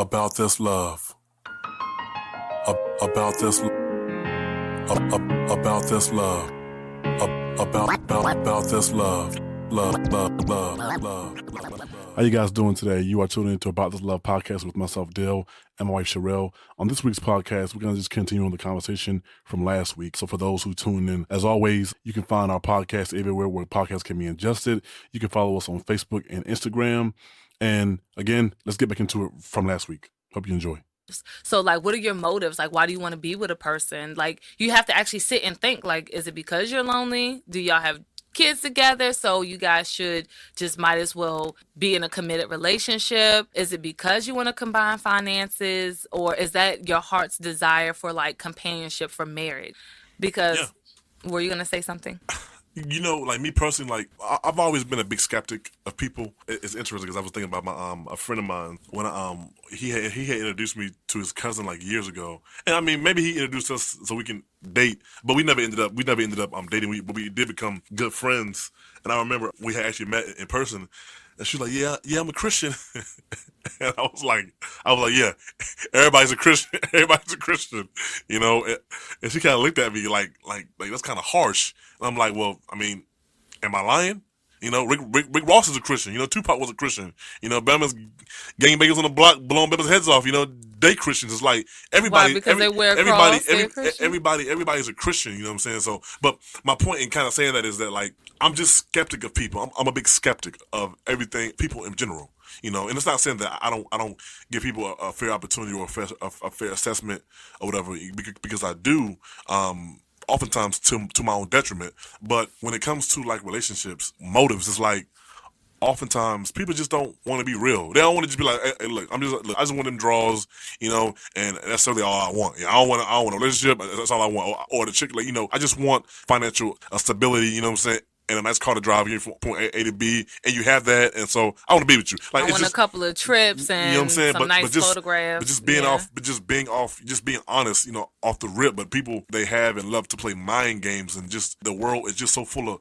about this love, about this, about this love, about this love, love. How you guys doing today? You are tuning into About This Love podcast with myself, Dale, and my wife, Charel. On this week's podcast, we're going to just continue on the conversation from last week. So for those who tune in, as always, you can find our podcast everywhere where podcasts can be ingested. You can follow us on Facebook and Instagram. And again, let's get back into it from last week. Hope you enjoy. So, like, what are your motives? Like, why do you want to be with a person? Like, you have to actually sit and think, like, is it because you're lonely? Do y'all have kids together, so you guys should just might as well be in a committed relationship? Is it because you want to combine finances, or is that your heart's desire for like companionship for marriage? Because were you gonna say something? You know, like me personally, like I've always been a big skeptic of people. It's interesting because I was thinking about my a friend of mine when he had introduced me to his cousin like years ago, and I mean maybe he introduced us so we can date, but we never ended up dating. But we did become good friends, and I remember we had actually met in person. And she was like, yeah, I'm a Christian. And I was like, yeah, everybody's a Christian. Everybody's a Christian, you know? And she kind of looked at me like that's kind of harsh. And I'm like, well, I mean, am I lying? You know, Rick Ross is a Christian. You know, Tupac was a Christian. You know, Bama's gangbangers on the block blowing Bama's heads off. You know, they Christians. It's like everybody. Why? Because they wear a cross, everybody's a Christian. You know what I'm saying? So, but my point in kind of saying that is that like I'm just skeptic of people. I'm a big skeptic of everything, people in general. You know, and it's not saying that I don't give people a fair opportunity or a fair assessment or whatever, because I do. Oftentimes to my own detriment. But when it comes to like relationships, motives, it's like oftentimes people just don't want to be real. They don't want to just be like, hey, look, I just want them draws, you know, and that's really all I want. I don't want a relationship. That's all I want. Or the chick, like, you know, I just want financial stability. You know what I'm saying? And a nice car to drive you from point A to B, and you have that, and so I want to be with you. Like, I want a couple of trips and you know what I'm saying? Some nice photographs. But just being honest, you know, off the rip. But people, they have and love to play mind games, and just the world is just so full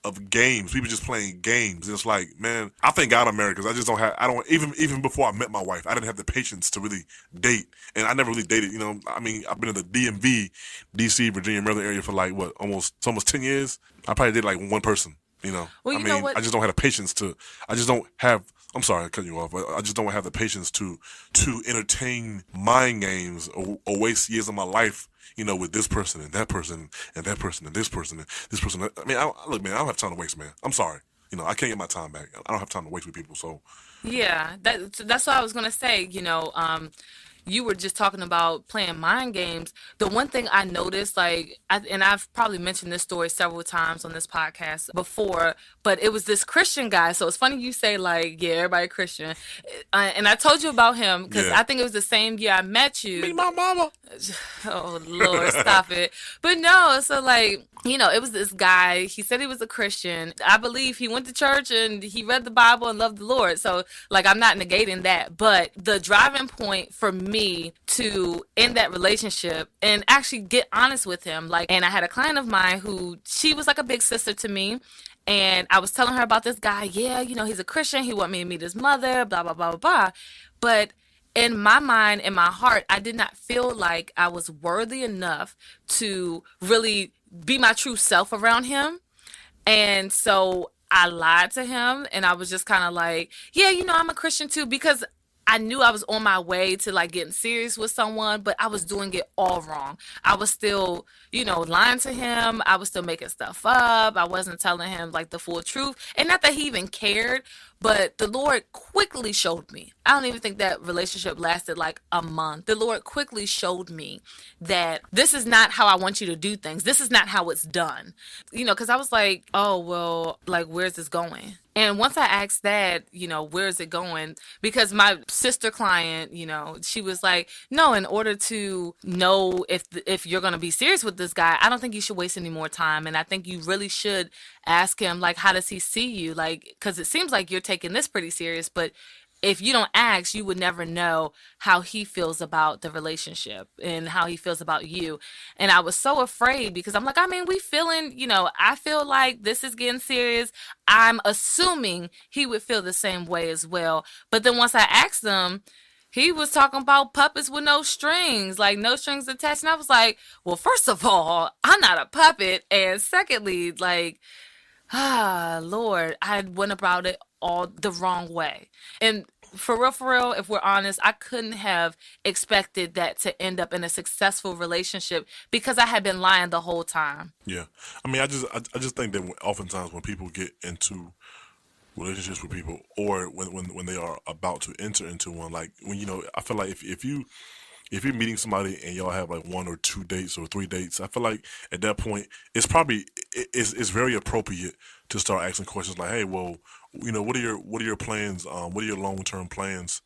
of games. People just playing games. And it's like, man, I thank God I'm married because even before I met my wife, I didn't have the patience to really date. And I never really dated, you know. I mean, I've been in the DMV, DC, Virginia, Maryland area for like almost 10 years. I probably did like one person, you know. Well, I mean, I just don't have the patience I'm sorry, I cut you off, but I just don't have the patience to entertain mind games or waste years of my life, you know, with this person and that person and that person and this person and this person. I mean, look, man, I don't have time to waste, man. I'm sorry. You know, I can't get my time back. I don't have time to waste with people, so. Yeah, that's what I was going to say, you know. You were just talking about playing mind games. The one thing I noticed, like, and I've probably mentioned this story several times on this podcast before, but it was this Christian guy. So it's funny you say, like, yeah, everybody Christian. And I told you about him because I think it was the same year I met you. Me, my mama. Oh, Lord, stop it. But no, so, like, you know, it was this guy. He said he was a Christian. I believe he went to church and he read the Bible and loved the Lord. So, like, I'm not negating that. But the driving point for me to end that relationship and actually get honest with him, like, and I had a client of mine who, she was like a big sister to me. And I was telling her about this guy. Yeah, you know, he's a Christian. He wanted me to meet his mother, blah, blah, blah, blah, blah. But in my mind, in my heart, I did not feel like I was worthy enough to really be my true self around him. And so I lied to him and I was just kind of like, yeah, you know, I'm a Christian too, because I knew I was on my way to like getting serious with someone, but I was doing it all wrong. I was still, you know, lying to him. I was still making stuff up. I wasn't telling him like the full truth. And not that he even cared, but the Lord quickly showed me. I don't even think that relationship lasted like a month. The Lord quickly showed me that this is not how I want you to do things. This is not how it's done. You know, because I was like, oh, well, like, where's this going? And once I asked that, you know, where is it going? Because my sister client, you know, she was like, no, in order to know if you're going to be serious with this guy, I don't think you should waste any more time. And I think you really should ask him, like, how does he see you? Like, because it seems like you're taking this pretty serious, but if you don't ask, you would never know how he feels about the relationship and how he feels about you. And I was so afraid because I'm like, I mean, we feeling, I feel like this is getting serious. I'm assuming he would feel the same way as well. But then once I asked him, he was talking about puppets with no strings, like no strings attached. And I was like, well, first of all, I'm not a puppet. And secondly, like, Lord, I went about it all the wrong way. And for real, if we're honest, I couldn't have expected that to end up in a successful relationship because I had been lying the whole time. Yeah, I mean, I just think that oftentimes when people get into relationships with people, or when they are about to enter into one, like when I feel like if you're meeting somebody and y'all have like one or two dates or three dates, I feel like at that point it's probably it's very appropriate to start asking questions like, hey, well, what are your plans? What are your long term plans?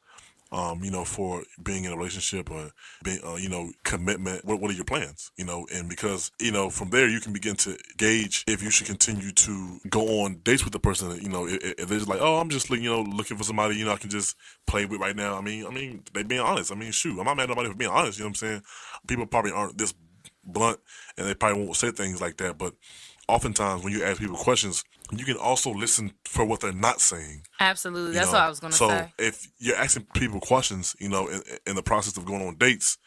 For being in a relationship or being, commitment. What are your plans? And because, from there you can begin to gauge if you should continue to go on dates with the person. If they're just like, oh, I'm just, looking for somebody, I can just play with right now. I mean, they being honest. I mean, shoot, I'm not mad at nobody for being honest. You know what I'm saying? People probably aren't this blunt and they probably won't say things like that. But oftentimes when you ask people questions, you can also listen for what they're not saying. Absolutely. That's what I was going to So say. if you're asking people questions, in the process of going on dates,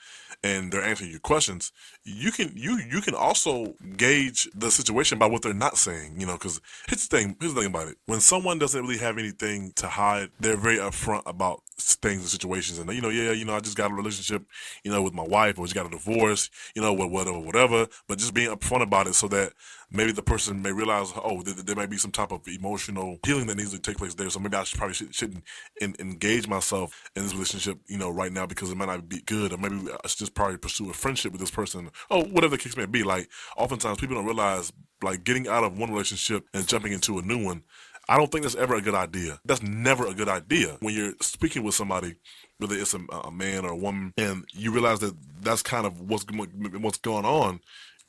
and they're answering your questions, you can also gauge the situation by what they're not saying. Because here's the thing about it: when someone doesn't really have anything to hide, they're very upfront about things and situations. And I just got a relationship, with my wife, or just got a divorce, whatever. But just being upfront about it so that maybe the person may realize, oh, there may be some type of emotional healing that needs to take place there. So maybe I shouldn't engage myself in this relationship, right now, because it might not be good, or maybe I should just probably pursue a friendship with this person, or whatever the case may be. Like, oftentimes people don't realize, like, getting out of one relationship and jumping into a new one, I don't think that's ever a good idea. That's never a good idea. When you're speaking with somebody, whether it's a man or a woman, and you realize that that's kind of what's going on,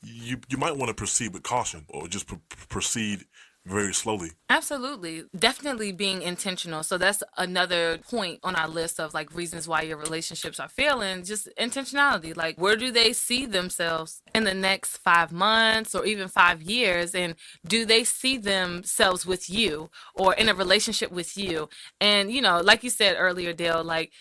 you might want to proceed with caution, or just proceed very slowly. Absolutely. Definitely being intentional. So that's another point on our list of like reasons why your relationships are failing. Just intentionality. Like, where do they see themselves in the next 5 months or even 5 years? And do they see themselves with you or in a relationship with you? And, like you said earlier, Dale, like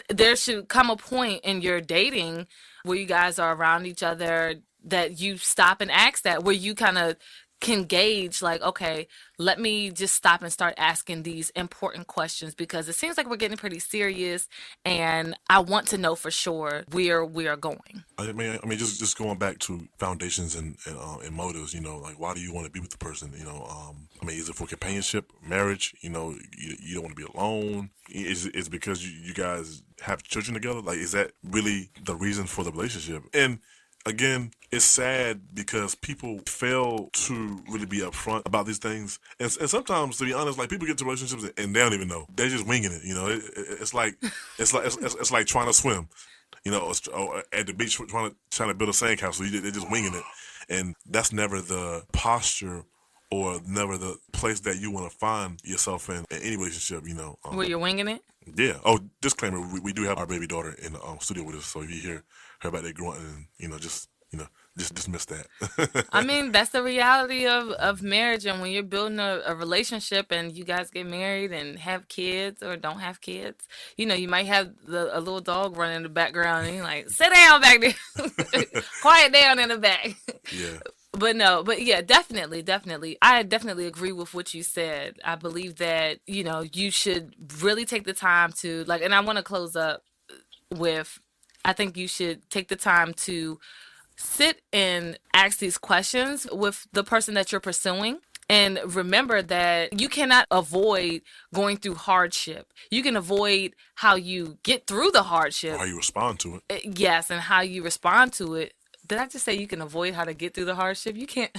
there should come a point in your dating where you guys are around each other that you stop and ask that, where you kind of can gauge like, okay, let me just stop and start asking these important questions because it seems like we're getting pretty serious and I want to know for sure where we are going. Just going back to foundations and motives, like, why do you want to be with the person? Is it for companionship, marriage? You don't want to be alone. Is it because you guys have children together? Like, is that really the reason for the relationship? And again, it's sad because people fail to really be upfront about these things, and sometimes, to be honest, like, people get to relationships and they don't even know. They're just winging it. It's like trying to swim, or at the beach trying to build a sandcastle. They're just winging it, and that's never the posture or never the place that you want to find yourself in any relationship. Where you're winging it. Yeah. Oh, disclaimer: we do have our baby daughter in the studio with us, so if you hear her back there grunting, just dismiss that. I mean, that's the reality of marriage. And when you're building a relationship and you guys get married and have kids or don't have kids, you might have a little dog running in the background and you're like, sit down back there, quiet down in the back. Yeah. But yeah, definitely. I definitely agree with what you said. I believe that, you should really take the time to, like, and I want to close up with, I think you should take the time to sit and ask these questions with the person that you're pursuing. And remember that you cannot avoid going through hardship. You can avoid how you get through the hardship. How you respond to it. Yes, and how you respond to it. Did I just say you can avoid how to get through the hardship? You can't.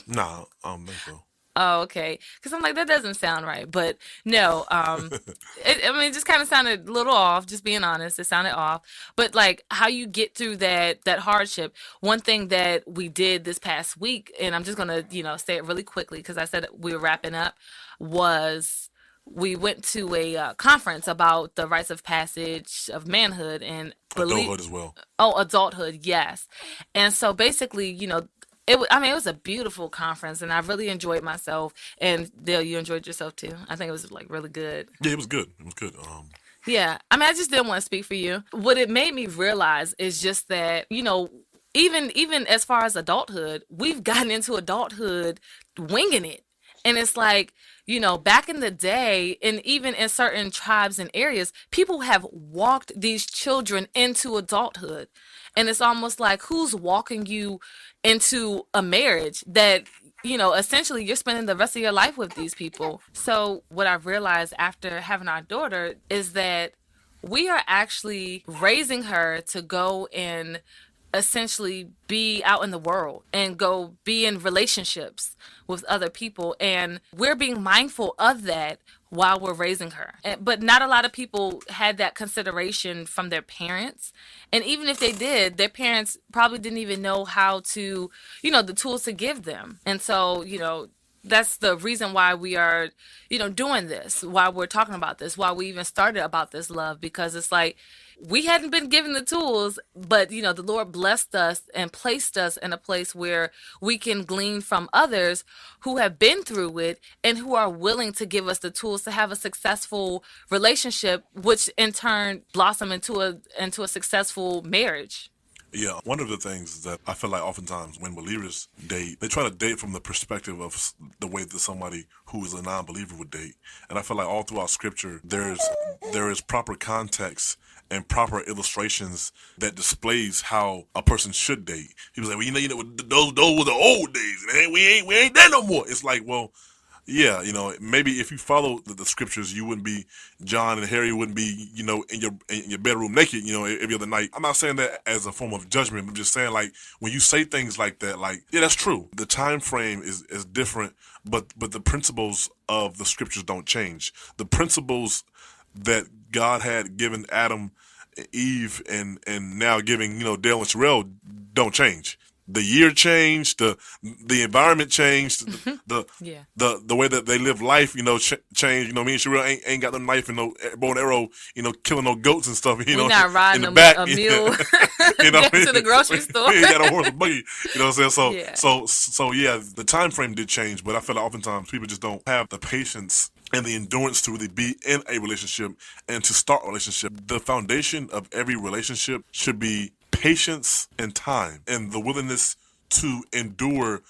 Nah, I don't think so. Oh, okay. Because I'm like, that doesn't sound right. But no, it just kind of sounded a little off, just being honest. It sounded off. But like how you get through that hardship. One thing that we did this past week, and I'm just going to, say it really quickly because I said we were wrapping up, was we went to a conference about the rites of passage of manhood and believe. Adulthood as well. Oh, adulthood, yes. And so basically, I mean, it was a beautiful conference, and I really enjoyed myself. And Dale, you enjoyed yourself too. I think it was like really good. Yeah, it was good. It was good. Yeah, I mean, I just didn't want to speak for you. What it made me realize is just that, even as far as adulthood, we've gotten into adulthood winging it. And it's like, back in the day, and even in certain tribes and areas, people have walked these children into adulthood. And it's almost like, who's walking you into a marriage that, essentially you're spending the rest of your life with these people. So, what I've realized after having our daughter is that we are actually raising her to go and essentially be out in the world and go be in relationships with other people, and we're being mindful of that while we're raising her. But not a lot of people had that consideration from their parents, and even if they did, their parents probably didn't even know how to, the tools to give them. And so, that's the reason why we are, doing this, why we're talking about this, why we even started about this love, because it's like we hadn't been given the tools, but the Lord blessed us and placed us in a place where we can glean from others who have been through it and who are willing to give us the tools to have a successful relationship, which in turn blossom into a successful marriage. Yeah, one of the things that I feel like oftentimes when believers date, they try to date from the perspective of the way that somebody who is a non-believer would date. And I feel like all throughout Scripture, there is proper context and proper illustrations that displays how a person should date. He was like, well, those were the old days, and we ain't there no more. It's like, well, yeah, maybe if you follow the scriptures, you wouldn't be John and Harry wouldn't be, in your bedroom naked, every other night. I'm not saying that as a form of judgment. I'm just saying, like, when you say things like that, like, yeah, that's true. The time frame is different, but the principles of the scriptures don't change. The principles that God had given Adam, Eve, and now giving, Dale and Charel don't change. The year changed, the environment changed, Yeah. the way that they live life, changed. Me and Sherelle ain't got no knife and no bow and arrow, killing no goats and stuff. We're not riding in the back, a mule to to the grocery store. You got a horse and buggy, what I'm saying? So, Yeah. so yeah, the time frame did change, but I feel like oftentimes people just don't have the patience and the endurance to really be in a relationship and to start a relationship. The foundation of every relationship should be patience and time and the willingness to endure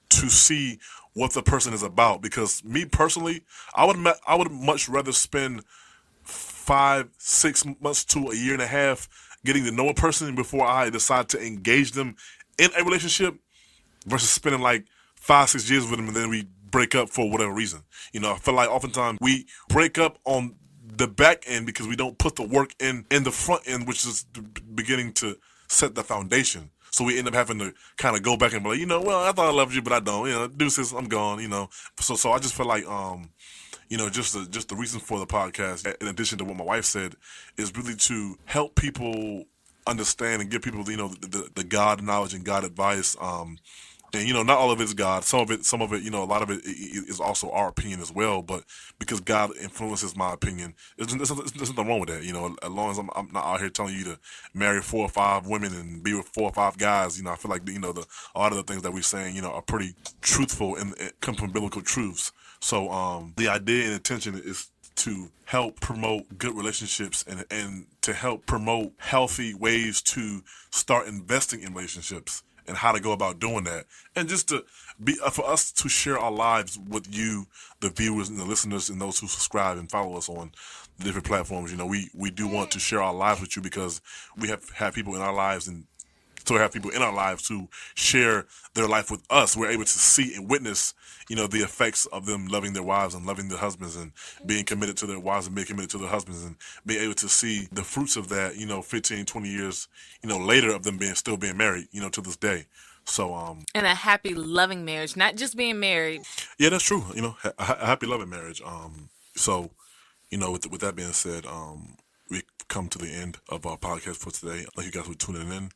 to see what the person is about. Because me personally, I would much rather spend 5-6 months to a year and a half getting to know a person before I decide to engage them in a relationship versus spending like 5-6 years with them and then we break up for whatever reason. I feel like oftentimes we break up on the back end because we don't put the work in the front end, which is beginning to set the foundation. So we end up having to kind of go back and be like, well, I thought I loved you, but I don't. Deuces, I'm gone. So I just feel like, just the reason for the podcast, in addition to what my wife said, is really to help people understand and give people, the God knowledge and God advice. And not all of it is God. Some of it, a lot of it is also our opinion as well. But because God influences my opinion, there's nothing wrong with that. As long as I'm not out here telling you to marry 4 or 5 women and be with 4 or 5 guys, I feel like a lot of the things that we're saying, are pretty truthful and come from biblical truths. So the idea and intention is to help promote good relationships and to help promote healthy ways to start investing in relationships and how to go about doing that, and just to be for us to share our lives with you, the viewers and the listeners, and those who subscribe and follow us on the different platforms. We do want to share our lives with you because we have people in our lives and still have people in our lives who share their life with us. We're able to see and witness, the effects of them loving their wives and loving their husbands and being committed to their wives and being committed to their husbands and being able to see the fruits of that, 15, 20 years, later of them still being married, to this day. So, And a happy, loving marriage, not just being married. yeah, that's true. A happy, loving marriage. So, with that being said, we come to the end of our podcast for today. Thank you guys for tuning in.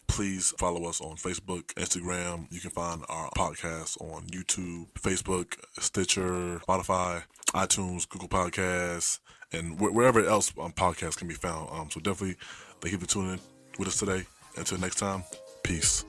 Please follow us on Facebook, Instagram. You can find our podcast on YouTube, Facebook, Stitcher, Spotify, iTunes, Google Podcasts, and wherever else podcasts can be found. So definitely, thank you for tuning in with us today. Until next time, peace.